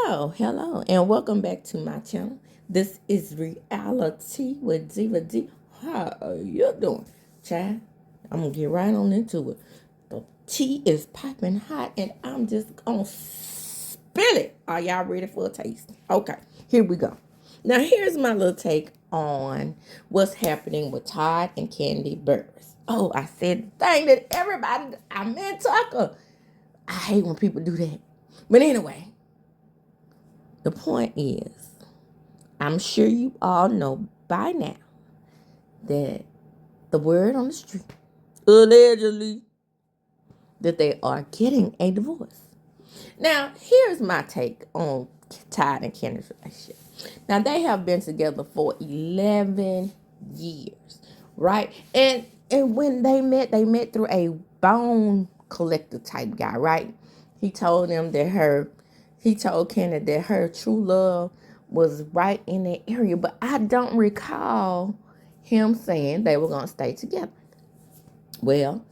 Hello, and welcome back to my channel. This is Reality with Diva D. How are you doing, Chad? I'm gonna get right on into it. The tea is piping hot, and I'm just gonna spill it. Are y'all ready for a taste? Okay, here we go. Now, here's my little take on what's happening with Todd and Candy Burris. Oh, I said, dang that everybody, I meant Tucker. I hate when people do that. But anyway, the point is, I'm sure you all know by now that the word on the street, allegedly, that they are getting a divorce. Now, here's my take on Todd and Candace's relationship. Now, they have been together for 11 years, right? And when they met through a bone collector type guy, right? He told he told Candace that her true love was right in that area, but I don't recall him saying they were gonna stay together. Well,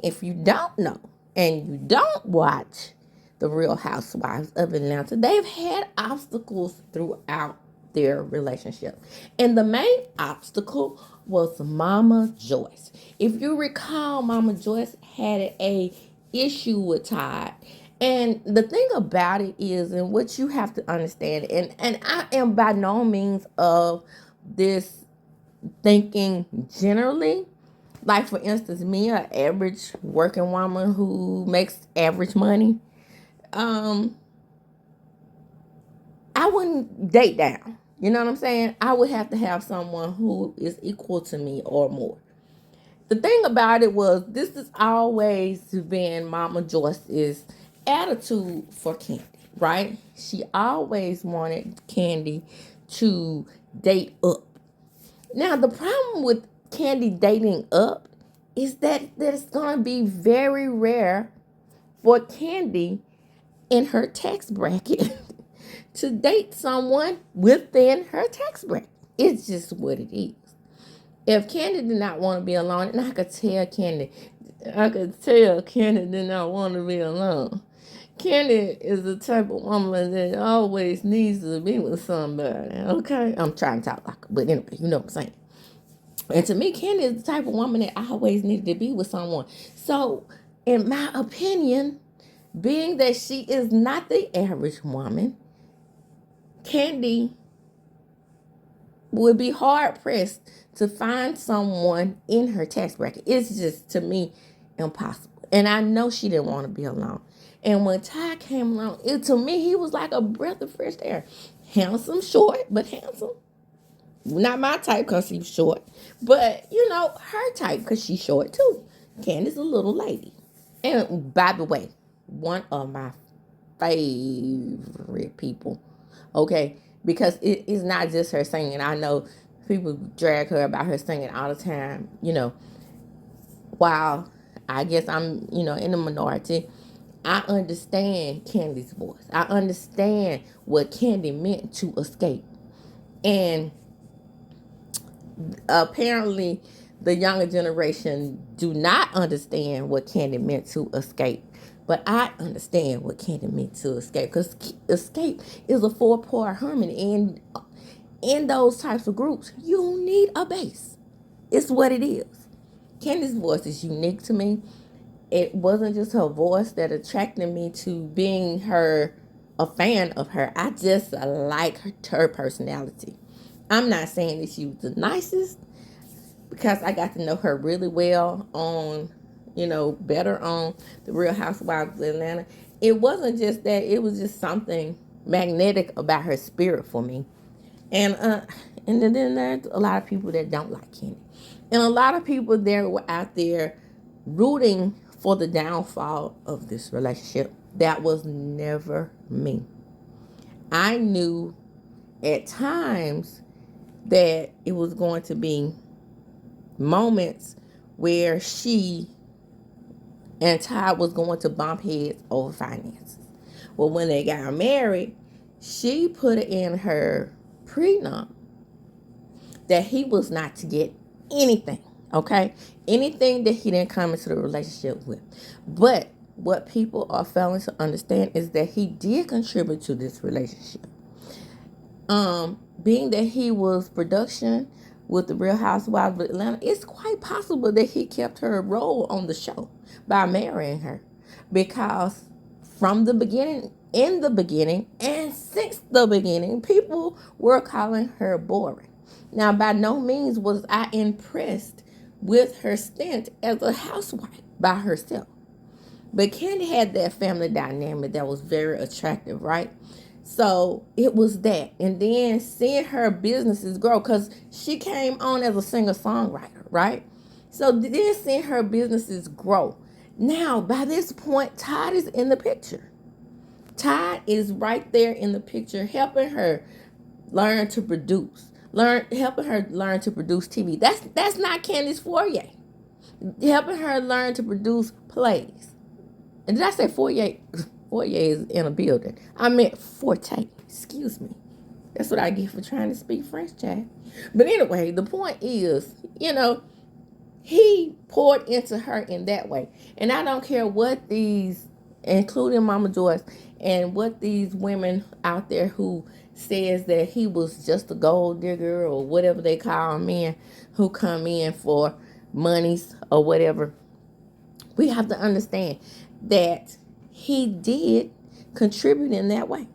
if you don't know and you don't watch the Real Housewives of Atlanta, they've had obstacles throughout their relationship. And the main obstacle was Mama Joyce. If you recall, Mama Joyce had a issue with Todd. And the thing about it is, and what you have to understand, and I am by no means of this thinking generally, like for instance, me, an average working woman who makes average money, um, I wouldn't date down. You know what I'm saying? I would have to have someone who is equal to me or more. The thing about it was, this has always been Mama Joyce's attitude for Candy, right? She always wanted Candy to date up. Now, the problem with Candy dating up is that it's going to be very rare for Candy in her tax bracket to date someone within her tax bracket. It's just what it is. If Candy did not want to be alone, and I could tell Candy did not want to be alone. Candy is the type of woman that always needs to be with somebody. Okay, I'm trying to talk like her, but anyway, you know what I'm saying. And to me, Candy is the type of woman that always needed to be with someone. So, in my opinion, being that she is not the average woman, Candy would be hard pressed to find someone in her tax bracket. It's just, to me, impossible. And I know she didn't want to be alone. And when Ty came along, to me, he was like a breath of fresh air. Handsome, short, but handsome. Not my type because he's short, but you know, her type because she's short too. Candace a little lady. And by the way, one of my favorite people, okay, because it is not just her singing. I know people drag her about her singing all the time, you know. While I guess I'm, in the minority, I understand Candy's voice. I understand what Candy meant to escape. And apparently the younger generation do not understand what Candy meant to escape. But I understand what Candy meant to escape, because escape is a four-part harmony. And in those types of groups, you need a base. It's what it is. Candy's voice is unique to me. It wasn't just her voice that attracted me to being a fan of her. I just like her personality. I'm not saying that she was the nicest, because I got to know her really well on, better on the Real Housewives of Atlanta. It wasn't just that, it was just something magnetic about her spirit for me. And then there's a lot of people that don't like Kenny. And a lot of people there were out there rooting for the downfall of this relationship. That was never me. I knew at times that it was going to be moments where she and Todd was going to bump heads over finances. Well, when they got married, she put in her prenup that he was not to get anything, okay? Anything that he didn't come into the relationship with. But what people are failing to understand is that he did contribute to this relationship. Being that he was production with the Real Housewives of Atlanta, it's quite possible that he kept her role on the show by marrying her, because from the beginning, in the beginning, and since the beginning, people were calling her boring. Now, by no means was I impressed with her stint as a housewife by herself. But Kandi had that family dynamic that was very attractive, right? So it was that. And then seeing her businesses grow, because she came on as a singer-songwriter, right? So then seeing her businesses grow. Now, by this point, Todd is in the picture. Todd is right there in the picture, helping her learn to produce. Helping her learn to produce TV. That's not Candi's forte. Helping her learn to produce plays. And did I say foyer? Foyer is in a building. I meant forte. Excuse me. That's what I get for trying to speak French, Chad. But anyway, the point is, he poured into her in that way. And I don't care what these, including Mama Joyce, and what these women out there who says that he was just a gold digger or whatever they call men who come in for monies or whatever. We have to understand that he did contribute in that way.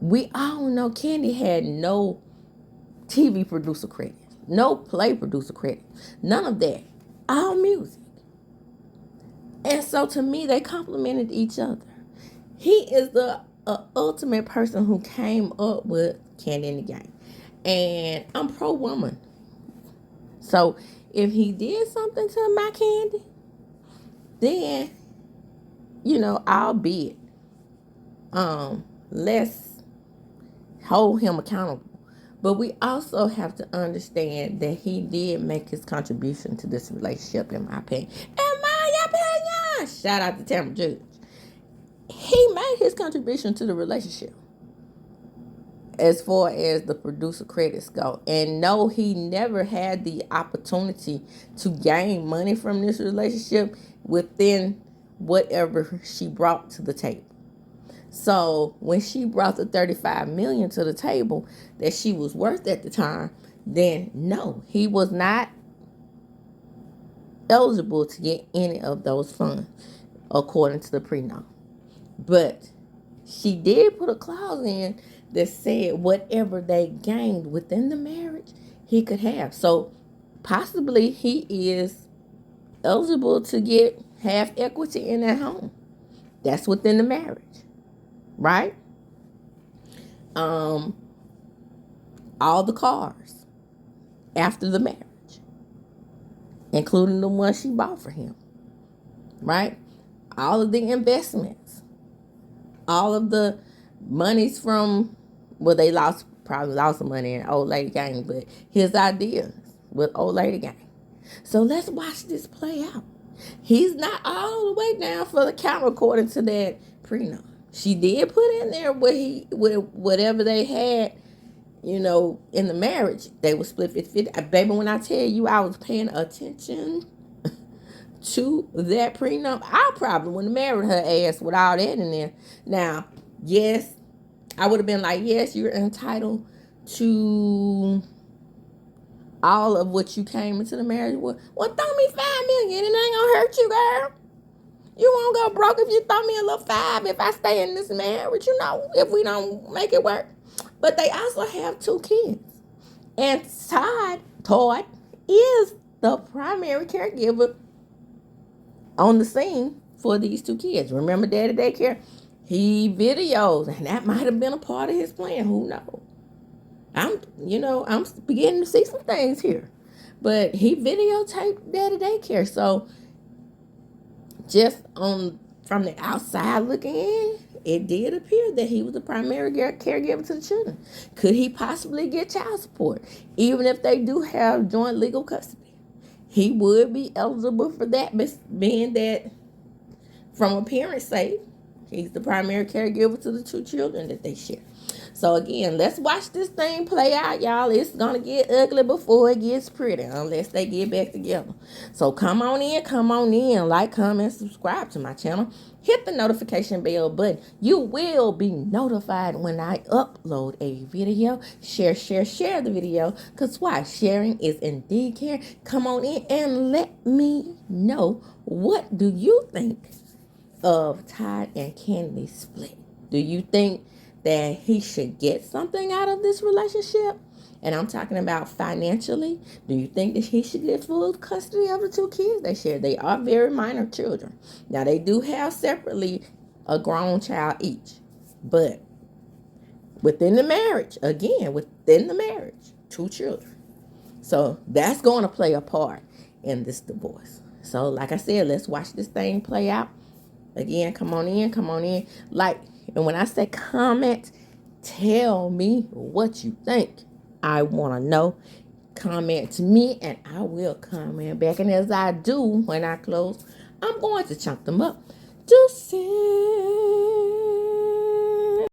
We all know Kandi had no TV producer credit, no play producer credit, none of that. All music. And so to me, they complemented each other. He is the ultimate person who came up with Kandi in the Game. And I'm pro-woman. So if he did something to my Kandi, then, albeit, let's hold him accountable. But we also have to understand that he did make his contribution to this relationship, in my opinion. In my opinion! Shout out to Tamara Judge. He made his contribution to the relationship as far as the producer credits go. And no, he never had the opportunity to gain money from this relationship within whatever she brought to the table. So when she brought the $35 million to the table that she was worth at the time, then no, he was not eligible to get any of those funds according to the prenup. But she did put a clause in that said whatever they gained within the marriage, he could have. So possibly he is eligible to get half equity in that home. That's within the marriage, right? All the cars after the marriage, including the one she bought for him, right? All of the investments, all of the monies from, well, they probably lost some money in Old Lady Gang, but his ideas with Old Lady Gang. So let's watch this play out. He's not all the way down for the count according to that prenup. She did put in there with whatever they had, in the marriage, they would split 50-50. Baby, when I tell you I was paying attention to that prenup, I probably wouldn't have married her ass with all that in there. Now, yes, I would have been like, yes, you're entitled to all of what you came into the marriage with. Well, throw me $5 million. It ain't gonna hurt you, girl. You won't go broke if you throw me a little $5 if I stay in this marriage, if we don't make it work. But they also have 2 kids. And Todd is the primary caregiver on the scene for these 2 kids. Remember Daddy Daycare? He videos, and that might have been a part of his plan. Who knows? I'm beginning to see some things here. But he videotaped Daddy Daycare. So just from the outside looking in, it did appear that he was the primary caregiver to the children. Could he possibly get child support? Even if they do have joint legal custody, he would be eligible for that, being that from a parent's sake, he's the primary caregiver to the 2 children that they share. So again, let's watch this thing play out, y'all. It's gonna get ugly before it gets pretty, unless they get back together. So come on in, like, comment, subscribe to my channel. Hit the notification bell button. You will be notified when I upload a video. Share the video. Because why? Sharing is indeed caring. Come on in and let me know, what do you think of Todd and Candy split? Do you think that he should get something out of this relationship? And I'm talking about financially. Do you think that he should get full custody of the two kids they share? They are very minor children. Now, they do have separately a grown child each. But within the marriage, two children. So that's going to play a part in this divorce. So like I said, let's watch this thing play out. Again, come on in. Like, and when I say comment, tell me what you think. I want to know. Comment to me and I will comment back. And as I do when I close, I'm going to chunk them up. Deuces.